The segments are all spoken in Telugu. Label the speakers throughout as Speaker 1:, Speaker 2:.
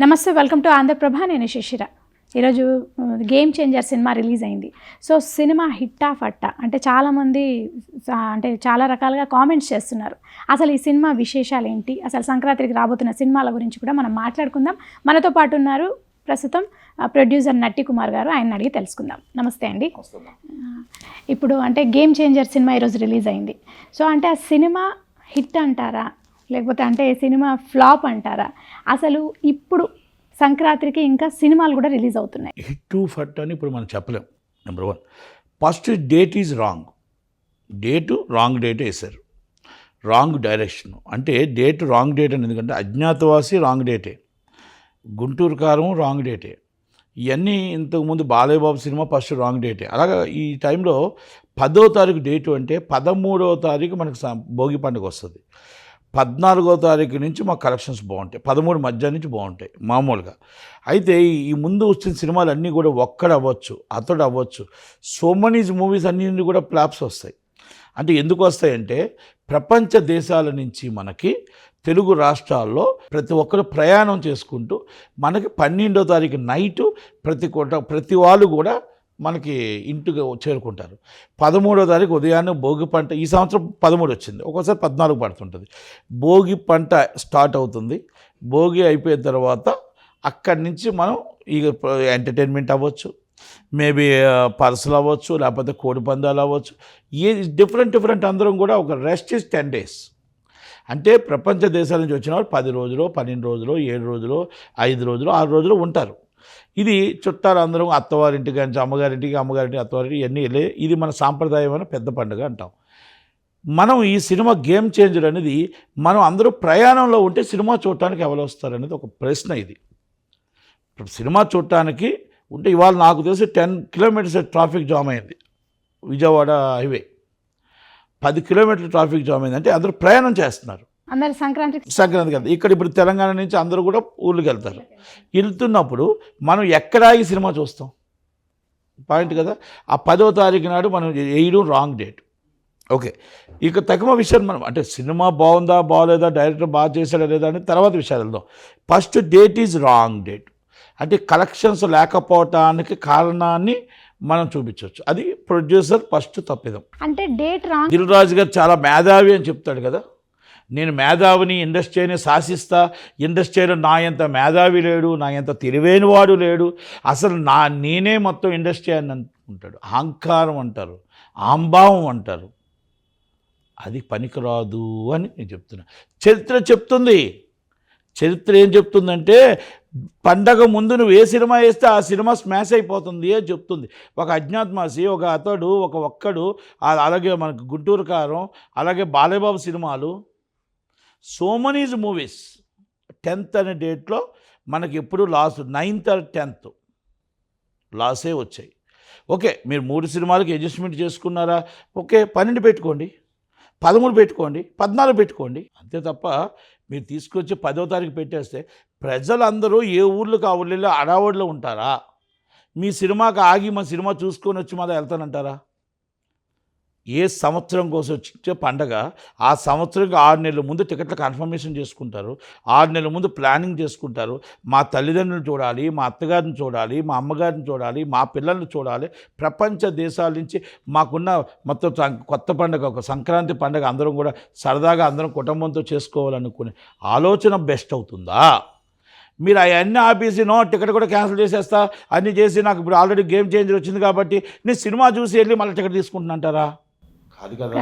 Speaker 1: నమస్తే, వెల్కమ్ టు ఆంధ్రప్రభ. నేను శిశిర. ఈరోజు గేమ్ చేంజర్ సినిమా రిలీజ్ అయింది. సో సినిమా హిట్టా ఫట్టా అంటే చాలామంది అంటే చాలా రకాలుగా కామెంట్స్ చేస్తున్నారు. అసలు ఈ సినిమా విశేషాలు ఏంటి, అసలు సంక్రాంతికి రాబోతున్న సినిమాల గురించి కూడా మనం మాట్లాడుకుందాం. మనతో పాటు ఉన్నారు ప్రస్తుతం ప్రొడ్యూసర్ నట్టి కుమార్ గారు. ఆయన అడిగి తెలుసుకుందాం. నమస్తే అండి. ఇప్పుడు అంటే గేమ్ చేంజర్ సినిమా ఈరోజు రిలీజ్ అయింది. సో అంటే ఆ సినిమా హిట్ అంటారా, లేకపోతే అంటే సినిమా ఫ్లాప్ అంటారా? అసలు ఇప్పుడు సంక్రాంతికి ఇంకా సినిమాలు కూడా రిలీజ్ అవుతున్నాయి.
Speaker 2: హిట్ ఫట్ అని ఇప్పుడు మనం చెప్పలేం. Number 1, first date is wrong. Wrong date వేశారు, రాంగ్ డైరెక్షన్. అంటే రాంగ్ డేట్ అని, ఎందుకంటే అజ్ఞాతవాసి రాంగ్ డేటే, గుంటూరు కారం రాంగ్ డేటే, ఇవన్నీ ఇంతకుముందు Balayya Babu cinema first wrong డేటే. అలాగా ఈ టైంలో 10వ తారీఖు డేటు అంటే 13వ తారీఖు మనకు భోగి పండుగ వస్తుంది. 14వ తారీఖు నుంచి మా కలెక్షన్స్ బాగుంటాయి, 13 మధ్య నుంచి బాగుంటాయి మామూలుగా. అయితే ఈ ముందు వచ్చిన సినిమాలు అన్నీ కూడా ఒక్కడు అవ్వచ్చు, అతడు అవ్వచ్చు, సో మెనీ మూవీస్ అన్నీ కూడా ఫ్లాప్స్ వస్తాయి. అంటే ఎందుకు వస్తాయంటే ప్రపంచ దేశాల నుంచి మనకి తెలుగు రాష్ట్రాల్లో ప్రతి ఒక్కరు ప్రయాణం చేసుకుంటూ మనకి 12వ తారీఖు నైటు ప్రతి వాళ్ళు కూడా మనకి ఇంటికి చేరుకుంటారు. 13వ తారీఖు ఉదయాన్నే భోగి పంట, ఈ సంవత్సరం 13 వచ్చింది, ఒక్కోసారి 14 పడుతుంటుంది. భోగి పంట స్టార్ట్ అవుతుంది. భోగి అయిపోయిన తర్వాత అక్కడి నుంచి మనం ఇక ఎంటర్టైన్మెంట్ అవ్వచ్చు, మేబీ పర్సులు అవ్వచ్చు, లేకపోతే కోడి పందాలు అవ్వచ్చు, ఏ డిఫరెంట్ అందరం కూడా ఒక రెస్ట్ ఇస్ 10 days. అంటే ప్రపంచ దేశాల నుంచి వచ్చిన వాళ్ళు 10 రోజులు, 12 రోజులు, 7 రోజులు, 5 రోజులు, 6 రోజులు ఉంటారు. ఇది చుట్టాలు అందరం అత్తవారింటికి కానీ అమ్మగారింటికి, అత్తవారింటికి ఇవన్నీ వెళ్ళే, ఇది మన సాంప్రదాయమైన పెద్ద పండుగ అంటాం. మనం ఈ సినిమా గేమ్ చేంజర్ అనేది మనం అందరూ ప్రయాణంలో ఉంటే సినిమా చూడటానికి ఎవరు వస్తారనేది ఒక ప్రశ్న. ఇది సినిమా చూడటానికి ఉంటే ఇవాళ నాకు తెలిసి 10 kilometers ట్రాఫిక్ జామ్ అయింది. Vijayawada highway 10 kilometers traffic jam అయింది. అంటే అందరూ ప్రయాణం చేస్తున్నారు.
Speaker 1: అందరు సంక్రాంతికి
Speaker 2: వెళ్తారు. ఇక్కడ ఇప్పుడు తెలంగాణ నుంచి అందరూ కూడా ఊళ్ళకి వెళ్తారు. వెళ్తున్నప్పుడు మనం ఎక్కడ ఈ సినిమా చూస్తాం పాయింట్ కదా. ఆ 10వ తారీఖు నాడు మనం వేయడం రాంగ్ డేట్. ఓకే, ఇక తక్కువ విషయం మనం అంటే సినిమా బాగుందా బాగోలేదా, డైరెక్టర్ బాగా చేశాడా లేదా అని తర్వాత విషయాలు వెళ్దాం. First date is wrong date. అంటే కలెక్షన్స్ లేకపోవటానికి కారణాన్ని మనం చూపించవచ్చు. అది ప్రొడ్యూసర్ ఫస్ట్ తప్పిదం.
Speaker 1: అంటే డేట్ రాంగ్.
Speaker 2: దిల్ రాజు గారు చాలా మేధావి అని చెప్తాడు కదా, నేను మేధావిని, ఇండస్ట్రీని శాసిస్తా, ఇండస్ట్రీలో నా ఎంత మేధావి లేడు, నా ఎంత తెలివైన వాడు లేడు, అసలు నేనే మొత్తం ఇండస్ట్రీ అని అనుకుంటాడు. అహంకారం అంటారు, ఆంభావం అంటారు. అది పనికిరాదు అని నేను చెప్తున్నా. చరిత్ర చెప్తుంది. చరిత్ర ఏం చెప్తుందంటే పండగ ముందు నువ్వు ఏ సినిమా వేస్తే ఆ సినిమా స్మాష్ అయిపోతుంది అని చెప్తుంది. ఒక అజ్ఞాతవాసి, ఒక అతడు, ఒక్కడు, అలాగే మనకు గుంటూరు కారం, అలాగే బాలయ్యబాబు సినిమాలు, సో మెనీ మూవీస్ 10th అనే డేట్లో మనకి ఎప్పుడు లాస్ 9th or 10th లాసే వచ్చాయి. ఓకే, మీరు 3 సినిమాలకి అడ్జస్ట్మెంట్ చేసుకున్నారా, ఓకే 12 పెట్టుకోండి, 13 పెట్టుకోండి, 14 పెట్టుకోండి, అంతే తప్ప మీరు తీసుకొచ్చి 10వ తారీఖు పెట్టేస్తే ప్రజలందరూ ఏ ఊర్లకు ఆ ఊళ్ళో అడావుడిలో ఉంటారా? మీ సినిమాకి ఆగి మా సినిమా చూసుకొని వచ్చి మళ్ళీ వెళ్తానంటారా? ఏ సంవత్సరం కోసం వచ్చే పండగ ఆ సంవత్సరంకి 6 నెలల ముందు టికెట్ల కన్ఫర్మేషన్ చేసుకుంటారు, 6 నెలల ముందు ప్లానింగ్ చేసుకుంటారు. మా తల్లిదండ్రులను చూడాలి, మా అత్తగారిని చూడాలి, మా అమ్మగారిని చూడాలి, మా పిల్లల్ని చూడాలి. ప్రపంచ దేశాల నుంచి మాకున్న మొత్తం కొత్త పండుగ, ఒక సంక్రాంతి పండుగ అందరం కూడా సరదాగా అందరం కుటుంబంతో చేసుకోవాలనుకునే ఆలోచన బెస్ట్ అవుతుందా? మీరు అవన్నీ ఆపేసి టికెట్ కూడా క్యాన్సిల్ చేసేస్తా అన్నీ చేసి నాకు ఇప్పుడు ఆల్రెడీ గేమ్ చేంజర్ వచ్చింది కాబట్టి నేను సినిమా చూసి వెళ్ళి మళ్ళీ టికెట్ తీసుకుంటున్నాంటారా? కాదు కదా.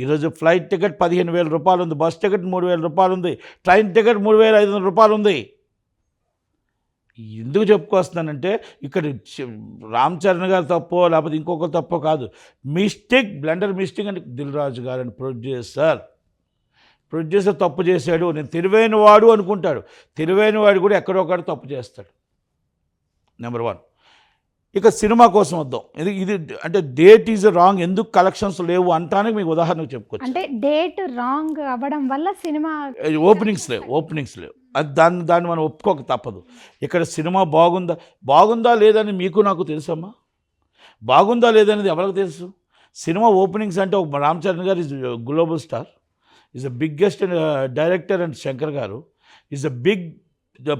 Speaker 2: ఈరోజు ఫ్లైట్ టికెట్ 15,000 రూపాయలు ఉంది, బస్ టికెట్ 3,000 రూపాయలు ఉంది, ట్రైన్ టికెట్ 3,500 రూపాయలు ఉంది. ఎందుకు చెప్పుకొస్తున్నానంటే ఇక్కడ రామ్ చరణ్ గారు తప్పో లేకపోతే ఇంకొకరు తప్పో కాదు, బ్లెండర్ మిస్టేక్ అని దిల్ రాజు గారు అని ప్రొడ్యూసర్ తప్పు చేశాడు. నేను తెలివైన వాడు అనుకుంటాడు, తెలివైన వాడు కూడా ఎక్కడొక్కడ తప్పు చేస్తాడు. నెంబర్ 1. ఇక సినిమా కోసం వద్దాం. ఇది అంటే డేట్ ఈజ్ రాంగ్, ఎందుకు కలెక్షన్స్ లేవు అంటానికి మీకు ఉదాహరణకు చెప్పుకోవచ్చు.
Speaker 1: అంటే డేట్ రాంగ్ అవ్వడం వల్ల సినిమా
Speaker 2: ఓపెనింగ్స్ లేవు. అది దాన్ని మనం ఒప్పుకోక తప్పదు. ఇక్కడ సినిమా బాగుందా లేదని మీకు నాకు తెలుసమ్మా. బాగుందా లేదనేది ఎవరికి తెలుసు? సినిమా ఓపెనింగ్స్ అంటే ఒక రామ్ చరణ్ గారు is global star, is the biggest director, and Shankar గారు ఈజ్ ద బిగ్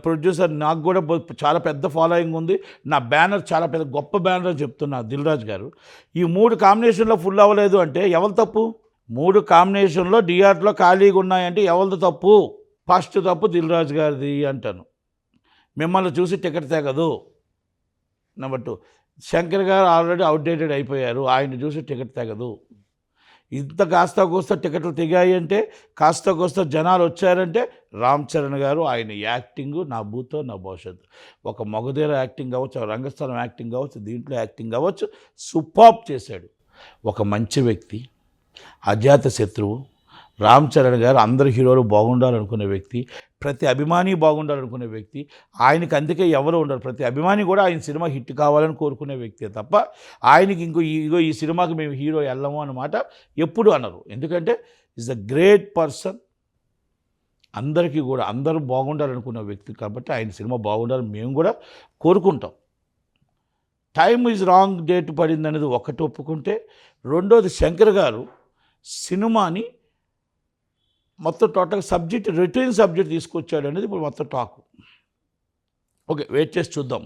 Speaker 2: ప్రొడ్యూసర్ నాకు కూడా చాలా పెద్ద ఫాలోయింగ్ ఉంది, నా బ్యానర్ చాలా పెద్ద గొప్ప బ్యానర్ అని చెప్తున్నా దిల్ రాజు గారు. ఈ 3 కాంబినేషన్లో ఫుల్ అవ్వలేదు అంటే ఎవరు తప్పు? 3 కాంబినేషన్లో డిఆర్లో ఖాళీగా ఉన్నాయంటే ఎవరిది తప్పు? ఫస్ట్ తప్పు దిల్ రాజు గారిది అంటాను. మిమ్మల్ని చూసి టికెట్ తెగదు. నెంబర్ 2, శంకర్ గారు ఆల్రెడీ అవుట్డేటెడ్ అయిపోయారు, ఆయన చూసి టికెట్ తెగదు. ఇంత కాస్త కోస్త టికెట్లు తెగాయి అంటే, కాస్త కోస్త జనాలు వచ్చారంటే రామ్ చరణ్ గారు, ఆయన యాక్టింగు నా భూతో నా భవిష్యత్తు. ఒక మగధీర యాక్టింగ్ కావచ్చు, రంగస్థలం యాక్టింగ్ కావచ్చు, దీంట్లో యాక్టింగ్ కావచ్చు, సూపర్బ్ చేశాడు. ఒక మంచి వ్యక్తి, అజాత శత్రువు రామ్ చరణ్ గారు. అందరు హీరోలు బాగుండాలనుకునే వ్యక్తి, ప్రతి అభిమాని బాగుండాలనుకునే వ్యక్తి. ఆయనకి అందుకే ఎవరు ఉండరు, ప్రతి అభిమాని కూడా ఆయన సినిమా హిట్ కావాలని కోరుకునే వ్యక్తి తప్ప ఆయనకి ఇగో ఈ సినిమాకి మేము హీరో వెళ్ళము అన్నమాట ఎప్పుడు అనరు. ఎందుకంటే ఈజ్ అ గ్రేట్ పర్సన్. అందరికీ కూడా అందరూ బాగుండాలనుకున్న వ్యక్తి కాబట్టి ఆయన సినిమా బాగుండాలని మేము కూడా కోరుకుంటాం. టైమ్ ఈజ్ రాంగ్ డేట్ పడింది అనేది ఒకటి ఒప్పుకుంటే, రెండోది శంకర్ గారు సినిమాని మొత్తం టోటల్ సబ్జెక్ట్ రిటర్న్ సబ్జెక్ట్ తీసుకొచ్చాడు అనేది ఇప్పుడు మొత్తం టాక్. ఓకే, వెయిట్ చేసి చూద్దాం.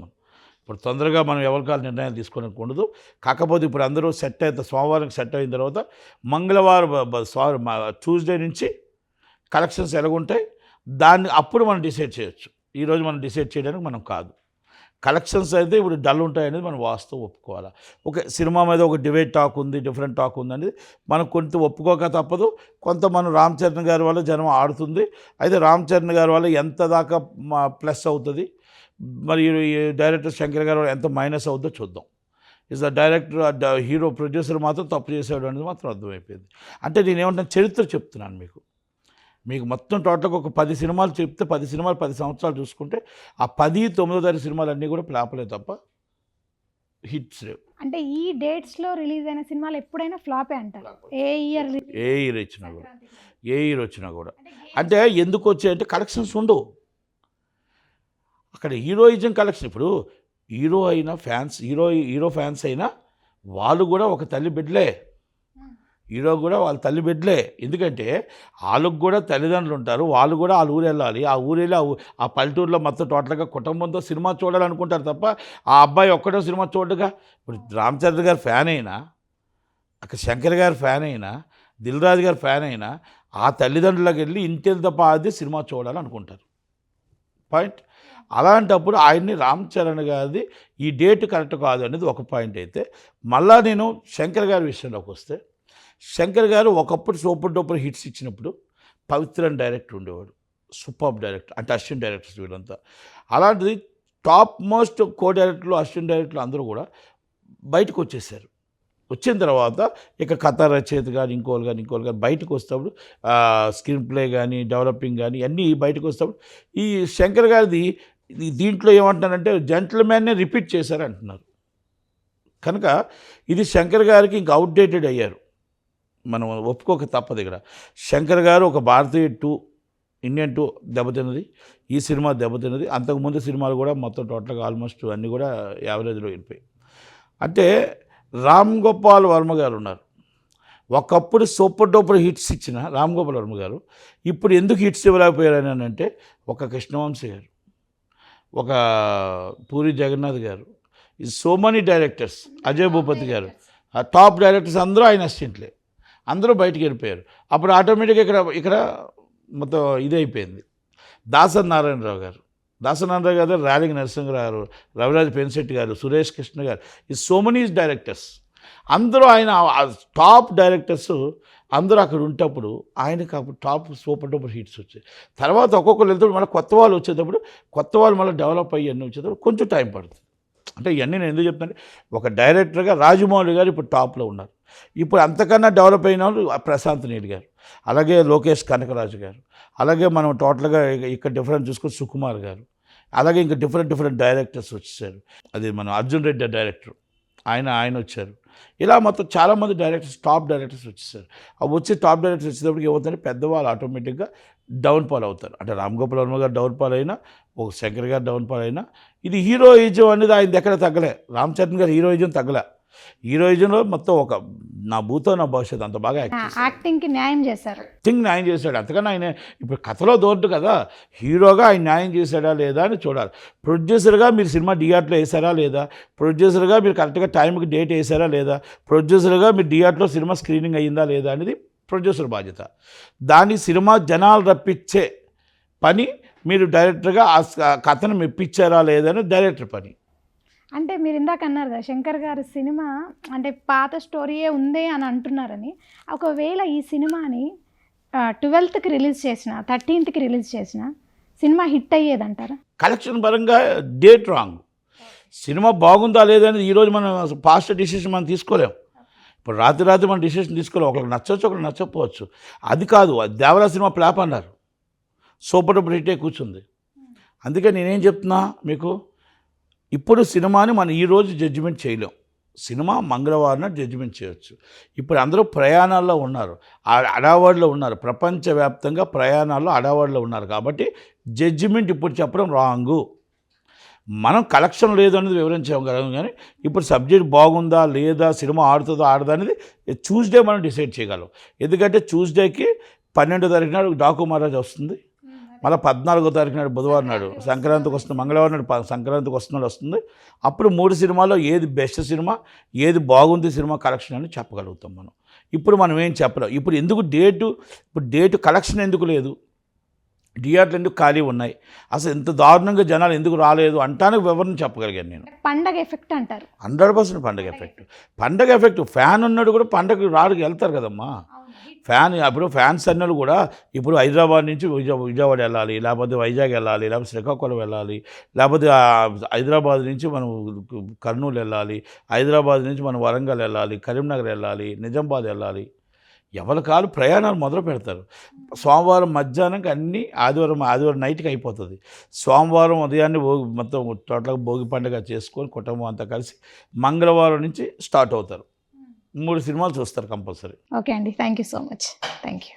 Speaker 2: ఇప్పుడు తొందరగా మనం ఎవరికాల నిర్ణయాలు తీసుకోవడానికి ఉండదు. కాకపోతే ఇప్పుడు అందరూ సెట్ అయితే సోమవారం సెట్ అయిన తర్వాత మంగళవారం ట్యూస్డే నుంచి కలెక్షన్స్ ఎలాగుంటాయి దాన్ని అప్పుడు మనం డిసైడ్ చేయొచ్చు. ఈరోజు మనం డిసైడ్ చేయడానికి మనం కాదు. కలెక్షన్స్ అయితే ఇప్పుడు డల్ ఉంటాయనేది మనం వాస్తవం ఒప్పుకోవాలి. ఓకే, సినిమా మీద ఒక డిబేట్ టాక్ ఉంది, డిఫరెంట్ టాక్ ఉంది అనేది మనం కొంత ఒప్పుకోక తప్పదు. కొంత మనం రామ్ చరణ్ గారి వల్ల జనం ఆడుతుంది. అయితే రామ్ చరణ్ గారి వల్ల ఎంత దాకా ప్లస్ అవుతుంది, మరి ఈ డైరెక్టర్ శంకర్ గారి వల్ల ఎంత మైనస్ అవుతుందో చూద్దాం. Is the director hero producer మాత్రం తప్పు చేశాడు అనేది మాత్రం అర్థమైపోయింది. అంటే నేను ఏమంటాను, చరిత్ర చెప్తున్నాను మీకు మొత్తం టోటల్గా ఒక 10 సినిమాలు చెప్తే 10 సినిమాలు 10 సంవత్సరాలు చూసుకుంటే ఆ 10, 9వ తరగతి సినిమాలు అన్నీ కూడా ఫ్లాప్లే తప్ప హిట్స్ లేవు.
Speaker 1: అంటే ఈ డేట్స్లో రిలీజ్ అయిన సినిమాలు ఎప్పుడైనా ఫ్లాపే అంటారు, ఏ ఇయర్
Speaker 2: వచ్చినా కూడా. అంటే ఎందుకు వచ్చాయంటే కలెక్షన్స్ ఉండవు అక్కడ. హీరోయిజం కలెక్షన్, ఇప్పుడు హీరో అయినా ఫ్యాన్స్, హీరో ఫ్యాన్స్ అయినా వాళ్ళు కూడా ఒక తల్లి బిడ్డలే, హీరో కూడా వాళ్ళ తల్లి బిడ్డలే. ఎందుకంటే వాళ్ళకు కూడా తల్లిదండ్రులు ఉంటారు, వాళ్ళు కూడా వాళ్ళ ఊరు వెళ్ళాలి. ఆ ఊరు వెళ్ళి ఆ పల్లెటూరులో మొత్తం టోటల్గా కుటుంబంతో సినిమా చూడాలనుకుంటారు తప్ప ఆ అబ్బాయి ఒక్కడో సినిమా చూడగా. ఇప్పుడు రామ్ చరణ్ గారి ఫ్యాన్ అయినా, అక్కడ శంకర్ గారి ఫ్యాన్ అయినా, దిల్ రాజు గారి ఫ్యాన్ అయినా ఆ తల్లిదండ్రులకు వెళ్ళి ఇంటికి తప్ప అది సినిమా చూడాలనుకుంటారు. పాయింట్. అలాంటప్పుడు ఆయన్ని రామ్ చరణ్ గారిది ఈ డేట్ కరెక్ట్ కాదు అనేది ఒక పాయింట్. అయితే మళ్ళా నేను శంకర్ గారి విషయంలోకి వస్తే, శంకర్ గారు ఒకప్పుడు సూపర్ డూపర్ హిట్స్ ఇచ్చినప్పుడు పవిత్ర అని డైరెక్టర్ ఉండేవాడు, సూపర్ డైరెక్టర్, అంటే అసిస్టెంట్ డైరెక్టర్స్ వీళ్ళంతా. అలాంటిది టాప్ మోస్ట్ కో డైరెక్టర్లు, అసిస్టెంట్ డైరెక్టర్లు అందరూ కూడా బయటకు వచ్చేసారు. వచ్చిన తర్వాత ఇక కథ రచయిత కానీ ఇంకోళ్ళు కానీ బయటకు వస్తాడు, స్క్రీన్ ప్లే కానీ డెవలపింగ్ కానీ అన్నీ బయటకు వస్తాడు. ఈ శంకర్ గారిది దీంట్లో ఏమంటున్నారంటే జెంటిల్మెన్నే రిపీట్ చేశారు అంటున్నారు. కనుక ఇది శంకర్ గారికి ఇంక అవుట్డేటెడ్ అయ్యారు, మనం ఒప్పుకోక తప్పదు. ఇక్కడ శంకర్ గారు ఒక భారతీయ 2, ఇండియన్ 2 దెబ్బతిన్నది, ఈ సినిమా దెబ్బతిన్నది. అంతకుముందు సినిమాలు కూడా మొత్తం టోటల్గా ఆల్మోస్ట్ అన్నీ కూడా యావరేజ్లో వెళ్ళిపోయాయి. అంటే రామ్ గోపాల్ వర్మ గారు ఉన్నారు, ఒకప్పుడు సూపర్ డూపర్ హిట్స్ ఇచ్చిన రామ్ గోపాల్ వర్మ గారు ఇప్పుడు ఎందుకు హిట్స్ ఇవ్వలేకపోయారని అంటే, ఒక కృష్ణవంశీ గారు, ఒక పూరి జగన్నాథ్ గారు, ఈ so many directors, Ajay Bhupathi గారు, ఆ టాప్ డైరెక్టర్స్ అందరూ ఆయన అసిస్టెంట్లే, అందరూ బయటికి వెళ్ళిపోయారు. అప్పుడు ఆటోమేటిక్గా ఇక్కడ మొత్తం ఇది అయిపోయింది. దాసరి నారాయణరావు గారు, ర్యాలింగ్ నరసింహరావు గారు, రవిరాజ్ పెన్శెట్టి గారు, సురేష్ కృష్ణ గారు, ఈ సో మెనీ డైరెక్టర్స్ అందరూ ఆయన టాప్ డైరెక్టర్స్ అందరూ అక్కడ ఉంటప్పుడు ఆయనకు అప్పుడు టాప్ సూపర్ డూపర్ హిట్స్ వచ్చాయి. తర్వాత ఒక్కొక్కరు వెళ్తాడు, మళ్ళీ కొత్త వాళ్ళు వచ్చేటప్పుడు కొత్త వాళ్ళు మళ్ళీ డెవలప్ అయ్యి అన్నీ వచ్చేటప్పుడు కొంచెం టైం పడుతుంది. అంటే ఇవన్నీ నేను ఎందుకు చెప్తానంటే, ఒక డైరెక్టర్గా రాజమౌళి గారు ఇప్పుడు టాప్లో ఉన్నారు. ఇప్పుడు అంతకన్నా డెవలప్ అయిన వాళ్ళు ప్రశాంత్ నీల్ గారు, అలాగే లోకేష్ కనకరాజు గారు, అలాగే మనం టోటల్గా ఇక్కడ డిఫరెంట్ చూసుకొని సుకుమార్ గారు, అలాగే ఇంకా డిఫరెంట్ డైరెక్టర్స్ వచ్చేసారు. అది మన అర్జున్ రెడ్డి డైరెక్టర్, ఆయన వచ్చారు. ఇలా మొత్తం చాలామంది డైరెక్టర్స్, టాప్ డైరెక్టర్స్ వచ్చేసారు. అవి వచ్చి టాప్ డైరెక్టర్స్ వచ్చేటప్పటికి ఏమవుతుందంటే పెద్దవాళ్ళు ఆటోమేటిక్గా డౌన్ఫాల్ అవుతారు. అంటే రామ్ గోపాల్ వర్మ గారు డౌన్ఫాల్ అయినా, ఒక శంకర్ గారు డౌన్ఫాల్ అయినా, ఇది హీరోయిజం అనేది ఆయన ఎక్కడ తగ్గలే. రామ్ చరణ్ గారు హీరోయిజం తగ్గలే. హీరోయిజంలో మొత్తం ఒక నా భూతో నా భవిష్యత్తు అంత బాగా యాక్ట్ చేశాడు.
Speaker 1: యాక్టింగ్కి న్యాయం చేశారు.
Speaker 2: థింగ్ న్యాయం చేశాడు. అంతకన్నా ఆయన ఇప్పుడు కథలో దోర్డు కదా, హీరోగా ఆయన న్యాయం చేశాడా లేదా అని చూడాలి. ప్రొడ్యూసర్గా మీరు సినిమా థియేటర్లో వేసారా లేదా, ప్రొడ్యూసర్గా మీరు కరెక్ట్గా టైంకి డేట్ వేసారా లేదా, ప్రొడ్యూసర్గా మీరు థియేటర్లో సినిమా స్క్రీనింగ్ అయ్యిందా లేదా అనేది ప్రొడ్యూసర్ బాధ్యత. దాన్ని సినిమా జనాలు రప్పించే పని మీరు డైరెక్టర్గా ఆ కథను మెప్పించారా లేదా అని డైరెక్టర్ పని.
Speaker 1: అంటే మీరు ఇందాక అన్నారు కదా శంకర్ గారి సినిమా అంటే పాత స్టోరీయే ఉంది అని అంటున్నారని. ఒకవేళ ఈ సినిమాని 12th రిలీజ్ చేసిన 13th రిలీజ్ చేసిన సినిమా హిట్ అయ్యేదంటారా?
Speaker 2: కలెక్షన్ పరంగా డేట్ రాంగ్. సినిమా బాగుందా లేదనేది ఈరోజు మనం ఫాస్ట్ డిసిషన్ మనం తీసుకోలేం. ఇప్పుడు రాత్రి మనం డిసిషన్ తీసుకోలేం. ఒకరికి నచ్చవచ్చు, ఒకరికి నచ్చకపోవచ్చు. అది కాదు, దేవరా సినిమా ఫ్లాప్ అన్నారు, సూపర్ డూపర్ హిట్ అయి కూర్చుంది. అందుకే నేనేం చెప్తున్నా మీకు, ఇప్పుడు సినిమాని మనం ఈరోజు జడ్జిమెంట్ చేయలేం. సినిమా మంగళవారం నాడు జడ్జిమెంట్ చేయొచ్చు. ఇప్పుడు అందరూ ప్రయాణాల్లో ఉన్నారు, అడావాడిలో ఉన్నారు, ప్రపంచవ్యాప్తంగా ప్రయాణాల్లో అడావాడిలో ఉన్నారు. కాబట్టి జడ్జిమెంట్ ఇప్పుడు చెప్పడం రాంగు. మనం కలెక్షన్ లేదు అనేది వివరించగలం, కానీ ఇప్పుడు సబ్జెక్ట్ బాగుందా లేదా, సినిమా ఆడుతుందా ఆడదా అనేది ట్యూస్డే మనం డిసైడ్ చేయగలం. ఎందుకంటే ట్యూస్డేకి 12వ తారీఖు నాడు డాకు మహారాజ్ వస్తుంది, మళ్ళీ 14వ తారీఖు నాడు బుధవారం నాడు సంక్రాంతికి వస్తుంది, మంగళవారం నాడు సంక్రాంతికి వస్తుంది. అప్పుడు 3 సినిమాలో ఏది బెస్ట్ సినిమా, ఏది బాగుంది సినిమా కలెక్షన్ అని చెప్పగలుగుతాం మనం. ఇప్పుడు మనం ఏం చెప్పలేం. ఇప్పుడు ఎందుకు డేటు కలెక్షన్ ఎందుకు లేదు, థియేటర్లు ఎందుకు ఖాళీ ఉన్నాయి, అసలు ఎంత దారుణంగా జనాలు ఎందుకు రాలేదు అంటానికి వివరణ చెప్పగలిగాను నేను.
Speaker 1: పండగ ఎఫెక్ట్ అంటారు.
Speaker 2: 100% పండగ ఎఫెక్ట్. ఫ్యాన్ ఉన్నాడు కూడా పండగ రాడుకి వెళ్తారు కదమ్మా. ఫ్యాన్స్ అన్నలు కూడా ఇప్పుడు హైదరాబాద్ నుంచి విజయవాడ వెళ్ళాలి, లేకపోతే వైజాగ్ వెళ్ళాలి, లేకపోతే శ్రీకాకుళం వెళ్ళాలి, లేకపోతే హైదరాబాద్ నుంచి మనం కర్నూలు వెళ్ళాలి, హైదరాబాద్ నుంచి మనం వరంగల్ వెళ్ళాలి, కరీంనగర్ వెళ్ళాలి, నిజామాబాద్ వెళ్ళాలి. ఎవరి కాలు ప్రయాణాలు మొదలు పెడతారు. సోమవారం మధ్యాహ్నంకి అన్నీ ఆదివారం నైట్కి అయిపోతుంది. సోమవారం ఉదయాన్నే మొత్తం టోటల్గా భోగి పండుగ చేసుకొని కుటుంబం అంతా కలిసి మంగళవారం నుంచి స్టార్ట్ అవుతారు. 3 సినిమాలు చూస్తారు కంపల్సరీ.
Speaker 1: ఓకే అండి, thank you so much. Thank you.